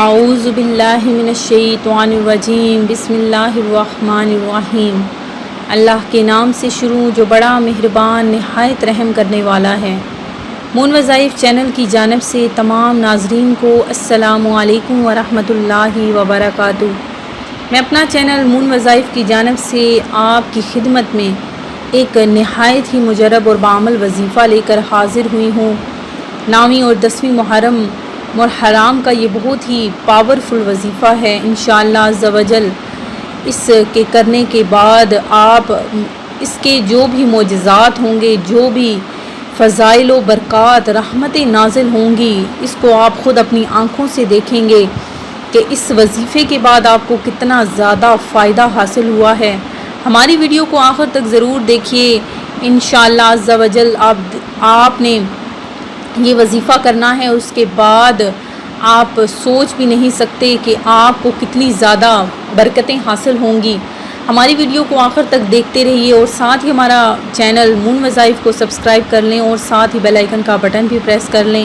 اعوذ باللہ من الشیطان الرجیم بسم اللہ الرحمن الرحیم۔ اللہ کے نام سے شروع جو بڑا مہربان نہایت رحم کرنے والا ہے۔ مون وظائف چینل کی جانب سے تمام ناظرین کو السلام علیکم ورحمۃ اللہ وبرکاتہ۔ میں اپنا چینل مون وظائف کی جانب سے آپ کی خدمت میں ایک نہایت ہی مجرب اور بعمل وظیفہ لے کر حاضر ہوئی ہوں۔ 9ویں اور 10ویں محرم حرام کا یہ بہت ہی پاورفل وظیفہ ہے۔ انشاءاللہ عز و جل اس کے کرنے کے بعد آپ اس کے جو بھی معجزات ہوں گے، جو بھی فضائل و برکات رحمتیں نازل ہوں گی، اس کو آپ خود اپنی آنکھوں سے دیکھیں گے کہ اس وظیفے کے بعد آپ کو کتنا زیادہ فائدہ حاصل ہوا ہے۔ ہماری ویڈیو کو آخر تک ضرور دیکھیے۔ انشاءاللہ عز و جل آپ نے یہ وظیفہ کرنا ہے، اس کے بعد آپ سوچ بھی نہیں سکتے کہ آپ کو کتنی زیادہ برکتیں حاصل ہوں گی۔ ہماری ویڈیو کو آخر تک دیکھتے رہیے اور ساتھ ہی ہمارا چینل مون وظائف کو سبسکرائب کر لیں اور ساتھ ہی بیل آئیکن کا بٹن بھی پریس کر لیں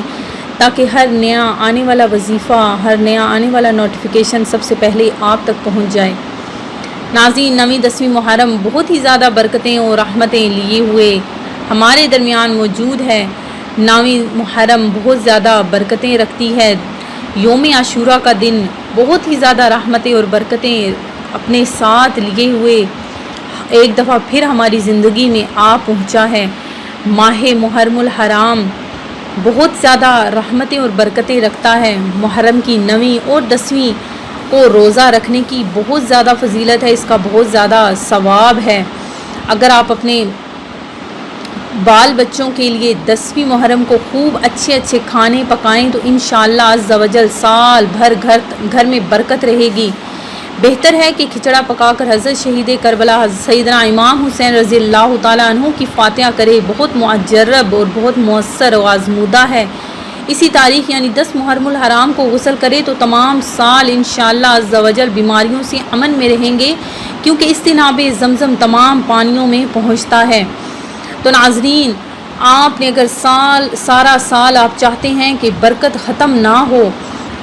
تاکہ ہر نیا آنے والا وظیفہ، ہر نیا آنے والا نوٹیفیکیشن سب سے پہلے آپ تک پہنچ جائے۔ ناظرین، 9ویں 10ویں محرم بہت ہی زیادہ برکتیں اور رحمتیں لیے ہوئے ہمارے درمیان موجود ہے۔ 9ویں محرم بہت زیادہ برکتیں رکھتی ہے۔ یوم عاشورہ کا دن بہت ہی زیادہ رحمتیں اور برکتیں اپنے ساتھ لیے ہوئے ایک دفعہ پھر ہماری زندگی میں آ پہنچا ہے۔ ماہ محرم الحرام بہت زیادہ رحمتیں اور برکتیں رکھتا ہے۔ محرم کی 9ویں اور 10ویں کو روزہ رکھنے کی بہت زیادہ فضیلت ہے، اس کا بہت زیادہ ثواب ہے۔ اگر آپ اپنے بال بچوں کے لیے 10ویں محرم کو خوب اچھے کھانے پکائیں تو انشاءاللہ عز و جل سال بھر گھر میں برکت رہے گی۔ بہتر ہے کہ کھچڑا پکا کر حضرت شہید کربلا سیدنا امام حسین رضی اللہ تعالیٰ عنہ کی فاتحہ کرے۔ بہت مجرب اور بہت مؤثر و آزمودہ ہے۔ اسی تاریخ یعنی 10 محرم الحرام کو غسل کرے تو تمام سال انشاءاللہ عز و جل بیماریوں سے امن میں رہیں گے، کیونکہ استناب زمزم تمام پانیوں میں پہنچتا ہے۔ تو ناظرین، آپ نے اگر سارا سال آپ چاہتے ہیں کہ برکت ختم نہ ہو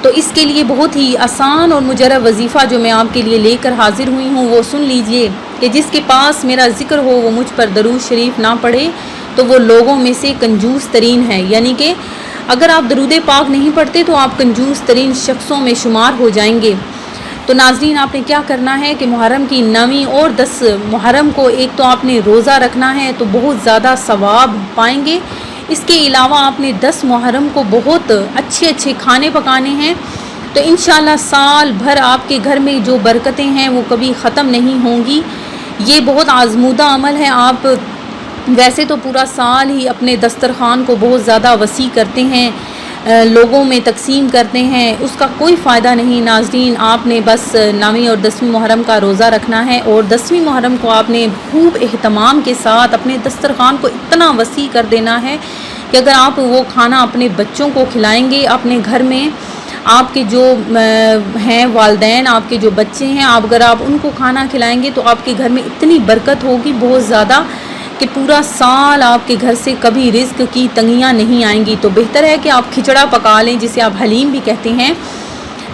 تو اس کے لیے بہت ہی آسان اور مجرب وظیفہ جو میں آپ کے لیے لے کر حاضر ہوئی ہوں وہ سن لیجئے کہ جس کے پاس میرا ذکر ہو وہ مجھ پر درود شریف نہ پڑھے تو وہ لوگوں میں سے کنجوس ترین ہے۔ یعنی کہ اگر آپ درود پاک نہیں پڑھتے تو آپ کنجوس ترین شخصوں میں شمار ہو جائیں گے۔ تو ناظرین، آپ نے کیا کرنا ہے کہ محرم کی 9ویں اور 10 محرم کو ایک تو آپ نے روزہ رکھنا ہے تو بہت زیادہ ثواب پائیں گے۔ اس کے علاوہ آپ نے 10 محرم کو بہت اچھے کھانے پکانے ہیں تو انشاءاللہ سال بھر آپ کے گھر میں جو برکتیں ہیں وہ کبھی ختم نہیں ہوں گی۔ یہ بہت آزمودہ عمل ہے۔ آپ ویسے تو پورا سال ہی اپنے دسترخوان کو بہت زیادہ وسیع کرتے ہیں، لوگوں میں تقسیم کرتے ہیں، اس کا کوئی فائدہ نہیں۔ ناظرین، آپ نے بس 9ویں اور 10ویں محرم کا روزہ رکھنا ہے اور 10ویں محرم کو آپ نے خوب اہتمام کے ساتھ اپنے دسترخوان کو اتنا وسیع کر دینا ہے کہ اگر آپ وہ کھانا اپنے بچوں کو کھلائیں گے، اپنے گھر میں آپ کے جو ہیں والدین، آپ کے جو بچے ہیں، اگر آپ ان کو کھانا کھلائیں گے تو آپ کے گھر میں اتنی برکت ہوگی بہت زیادہ کہ پورا سال آپ کے گھر سے کبھی رزق کی تنگیاں نہیں آئیں گی۔ تو بہتر ہے کہ آپ کھچڑا پکا لیں، جسے آپ حلیم بھی کہتے ہیں۔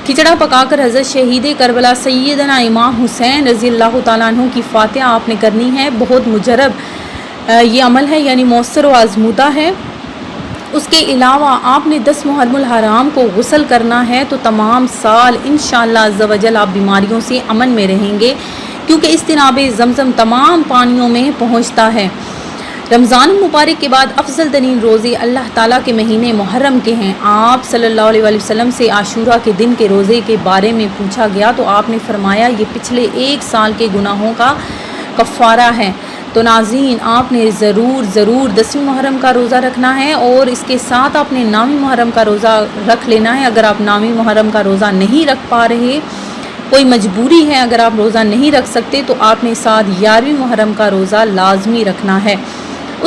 کھچڑا پکا کر حضرت شہید کربلا سیدنا امام حسین رضی اللہ تعالیٰ عنہ کی فاتحہ آپ نے کرنی ہے۔ بہت مجرب یہ عمل ہے، یعنی مؤثر و آزمودہ ہے۔ اس کے علاوہ آپ نے 10 محرم الحرام کو غسل کرنا ہے تو تمام سال انشاءاللہ عز و جل آپ بیماریوں سے امن میں رہیں گے، کیونکہ استناب زمزم تمام پانیوں میں پہنچتا ہے۔ رمضان المبارک کے بعد افضل ترین روزے اللہ تعالیٰ کے مہینے محرم کے ہیں۔ آپ صلی اللہ علیہ وسلم سے عاشورہ کے دن کے روزے کے بارے میں پوچھا گیا تو آپ نے فرمایا یہ پچھلے 1 سال کے گناہوں کا کفارہ ہے۔ تو ناظرین، آپ نے ضرور 10ویں محرم کا روزہ رکھنا ہے اور اس کے ساتھ آپ نے 9ویں محرم کا روزہ رکھ لینا ہے۔ اگر آپ 9ویں محرم کا روزہ نہیں رکھ پا رہے، کوئی مجبوری ہے، اگر آپ روزہ نہیں رکھ سکتے تو آپ نے ساتھ 11ویں محرم کا روزہ لازمی رکھنا ہے۔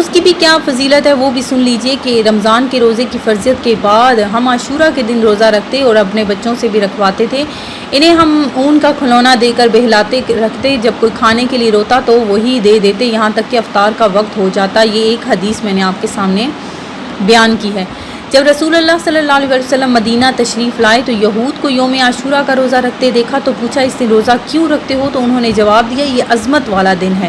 اس کی بھی کیا فضیلت ہے وہ بھی سن لیجئے کہ رمضان کے روزے کی فرضیت کے بعد ہم عاشورہ کے دن روزہ رکھتے اور اپنے بچوں سے بھی رکھواتے تھے۔ انہیں ہم اون کا کھلونا دے کر بہلاتے رکھتے، جب کوئی کھانے کے لیے روتا تو وہی دے دیتے یہاں تک کہ افطار کا وقت ہو جاتا۔ یہ ایک حدیث میں نے آپ کے سامنے بیان کی ہے۔ جب رسول اللہ صلی اللہ علیہ وسلم مدینہ تشریف لائے تو یہود کو یوم عاشورہ کا روزہ رکھتے دیکھا تو پوچھا اس دن روزہ کیوں رکھتے ہو؟ تو انہوں نے جواب دیا یہ عظمت والا دن ہے،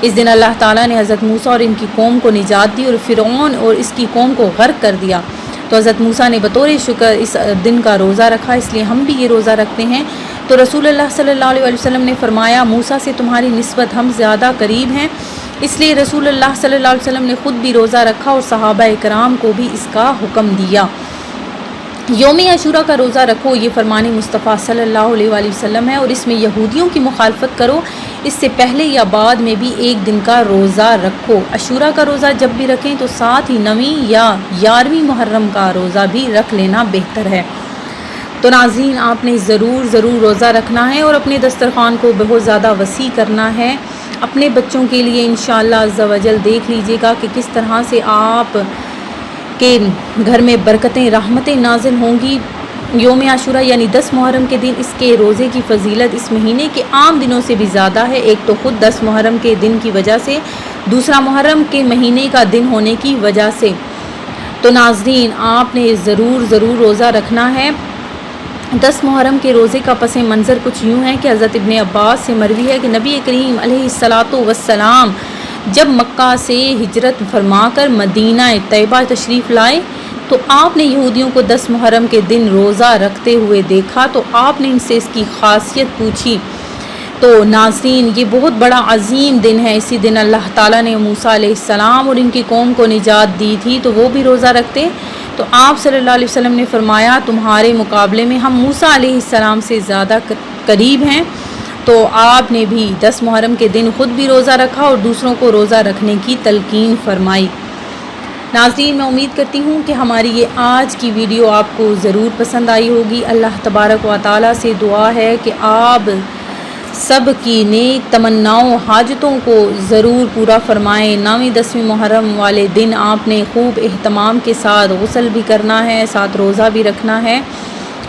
اس دن اللہ تعالیٰ نے حضرت موسیٰ اور ان کی قوم کو نجات دی اور فرعون اور اس کی قوم کو غرق کر دیا، تو حضرت موسیٰ نے بطور شکر اس دن کا روزہ رکھا، اس لیے ہم بھی یہ روزہ رکھتے ہیں۔ تو رسول اللہ صلی اللہ علیہ وسلم نے فرمایا موسیٰ سے تمہاری نسبت ہم زیادہ قریب ہیں، اس لیے رسول اللہ صلی اللہ علیہ وسلم نے خود بھی روزہ رکھا اور صحابہ کرام کو بھی اس کا حکم دیا۔ یوم عاشورہ کا روزہ رکھو، یہ فرمان مصطفیٰ صلی اللہ علیہ وآلہ وسلم ہے، اور اس میں یہودیوں کی مخالفت کرو، اس سے پہلے یا بعد میں بھی ایک دن کا روزہ رکھو۔ عاشورہ کا روزہ جب بھی رکھیں تو ساتھ ہی 9 یا 11ویں محرم کا روزہ بھی رکھ لینا بہتر ہے۔ تو ناظرین آپ نے ضرور روزہ رکھنا ہے اور اپنے دسترخوان کو بہت زیادہ وسیع کرنا ہے۔ اپنے بچوں کے لیے انشاءاللہ عز و جل دیکھ لیجئے گا کہ کس طرح سے آپ کے گھر میں برکتیں رحمتیں نازل ہوں گی۔ یوم عاشورہ یعنی 10 محرم کے دن اس کے روزے کی فضیلت اس مہینے کے عام دنوں سے بھی زیادہ ہے، ایک تو خود 10 محرم کے دن کی وجہ سے، دوسرا محرم کے مہینے کا دن ہونے کی وجہ سے۔ تو ناظرین آپ نے ضرور روزہ رکھنا ہے۔ 10 محرم کے روزے کا پس منظر کچھ یوں ہے کہ حضرت ابن عباس سے مروی ہے کہ نبی کریم علیہ الصلاۃ والسلام جب مکہ سے ہجرت فرما کر مدینہ طیبہ تشریف لائے تو آپ نے یہودیوں کو 10 محرم کے دن روزہ رکھتے ہوئے دیکھا، تو آپ نے ان سے اس کی خاصیت پوچھی۔ تو ناظرین یہ بہت بڑا عظیم دن ہے، اسی دن اللہ تعالیٰ نے موسیٰ علیہ السلام اور ان کی قوم کو نجات دی تھی، تو وہ بھی روزہ رکھتے۔ تو آپ صلی اللہ علیہ وسلم نے فرمایا تمہارے مقابلے میں ہم موسیٰ علیہ السلام سے زیادہ قریب ہیں، تو آپ نے بھی 10 محرم کے دن خود بھی روزہ رکھا اور دوسروں کو روزہ رکھنے کی تلقین فرمائی۔ ناظرین میں امید کرتی ہوں کہ ہماری یہ آج کی ویڈیو آپ کو ضرور پسند آئی ہوگی۔ اللہ تبارک و تعالیٰ سے دعا ہے کہ آپ سب کی نیک تمناؤں حاجتوں کو ضرور پورا فرمائیں۔ 9ویں 10ویں محرم والے دن آپ نے خوب اہتمام کے ساتھ غسل بھی کرنا ہے، ساتھ روزہ بھی رکھنا ہے،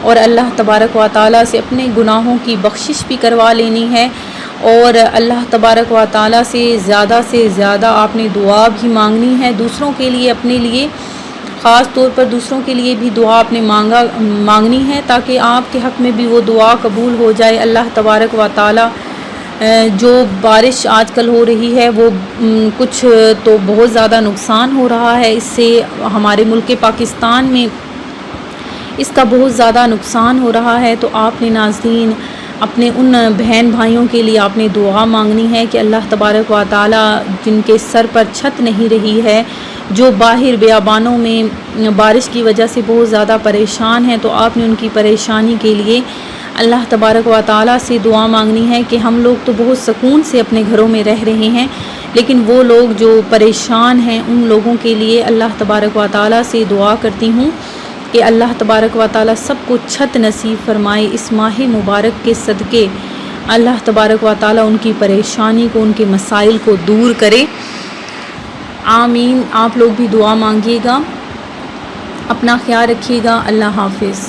اور اللہ تبارک و تعالیٰ سے اپنے گناہوں کی بخشش بھی کروا لینی ہے، اور اللہ تبارک و تعالیٰ سے زیادہ آپ نے دعا بھی مانگنی ہے دوسروں کے لیے، اپنے لیے خاص طور پر دوسروں کے لیے بھی دعا آپ نے مانگنی ہے تاکہ آپ کے حق میں بھی وہ دعا قبول ہو جائے۔ اللہ تبارک و تعالیٰ جو بارش آج کل ہو رہی ہے وہ کچھ تو بہت زیادہ نقصان ہو رہا ہے، اس سے ہمارے ملک پاکستان میں اس کا بہت زیادہ نقصان ہو رہا ہے، تو آپ نے ناظرین اپنے ان بہن بھائیوں کے لیے آپ نے دعا مانگنی ہے کہ اللہ تبارک و تعالیٰ جن کے سر پر چھت نہیں رہی ہے، جو باہر بیابانوں میں بارش کی وجہ سے بہت زیادہ پریشان ہیں، تو آپ نے ان کی پریشانی کے لیے اللہ تبارک و تعالیٰ سے دعا مانگنی ہے کہ ہم لوگ تو بہت سکون سے اپنے گھروں میں رہ رہے ہیں، لیکن وہ لوگ جو پریشان ہیں ان لوگوں کے لیے اللہ تبارک و تعالیٰ سے دعا کرتی ہوں کہ اللہ تبارک و تعالیٰ سب کو چھت نصیب فرمائے۔ اس ماہ مبارک کے صدقے اللہ تبارک و تعالیٰ ان کی پریشانی کو، ان کے مسائل کو دور کرے، آمین۔ آپ لوگ بھی دعا مانگیے گا، اپنا خیال رکھیے گا، اللہ حافظ۔